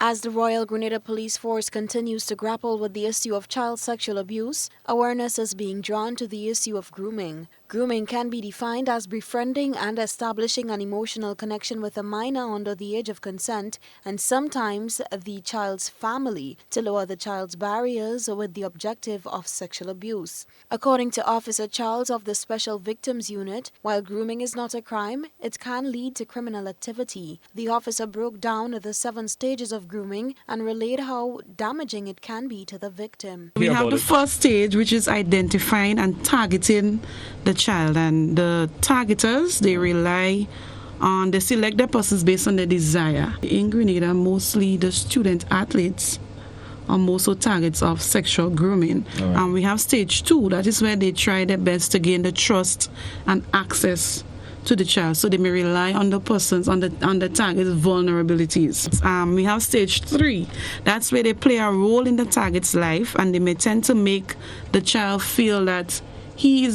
As the Royal Grenada Police Force continues to grapple with the issue of child sexual abuse, awareness is being drawn to the issue of grooming. Grooming can be defined as befriending and establishing an emotional connection with a minor under the age of consent and sometimes the child's family to lower the child's barriers with the objective of sexual abuse. According to Officer Charles of the Special Victims Unit, while grooming is not a crime, it can lead to criminal activity. The officer broke down the 7 stages of grooming and relayed how damaging it can be to the victim. We have the first stage, which is identifying and targeting the child, and the targeters, they select the persons based on their desire. In Grenada, mostly the student athletes are most targets of sexual grooming. Right. And we have stage 2, that is where they try their best to gain the trust and access to the child, so they may rely on the persons, on the target's vulnerabilities. We have stage 3. That's where they play a role in the target's life, and they may tend to make the child feel that he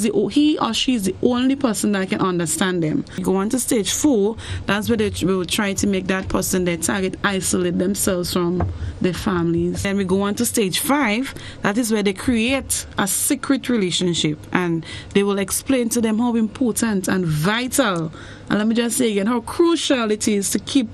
or she is the only person that can understand them. We go on to stage 4. That's where they will try to make that person, their target, isolate themselves from their families. And we go on to stage 5. That is where they create a secret relationship, and they will explain to them how important and vital, and let me just say again, how crucial it is to keep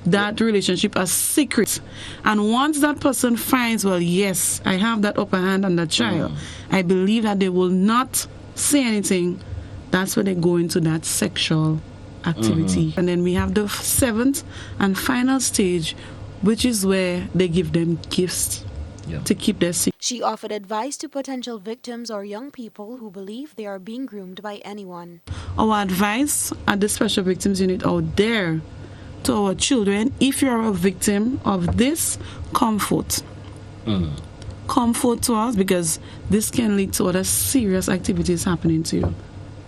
that relationship a secret. And once that person finds, well, yes, I have that upper hand on the child, I believe that they will not say anything. That's where they go into that sexual activity. And then we have the 7th and final stage, which is where they give them gifts to keep their secret. She offered advice to potential victims or young people who believe they are being groomed by anyone. Our advice at the Special Victims Unit out there to our children: if you are a victim of this, comfort. Comfort to us, because this can lead to other serious activities happening to you.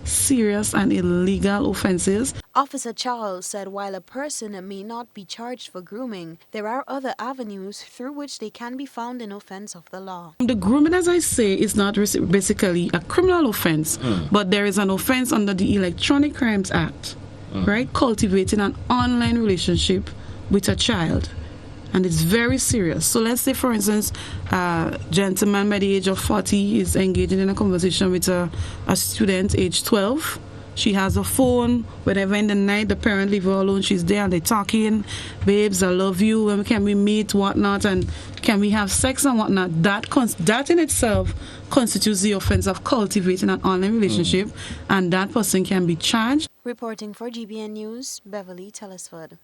Serious and illegal offenses. Officer Charles said while a person may not be charged for grooming, there are other avenues through which they can be found in offense of the law. The grooming, as I say, is not basically a criminal offense, but there is an offense under the Electronic Crimes Act. Right? Cultivating an online relationship with a child. And it's very serious. So let's say, for instance, a gentleman by the age of 40 is engaging in a conversation with a student age 12. She has a phone. Whenever in the night the parent leave her alone, she's there and they're talking. Babes, I love you. When can we meet? Whatnot? And can we have sex and whatnot? That in itself constitutes the offense of cultivating an online relationship, and that person can be charged. Reporting for GBN News, Beverly Telesford.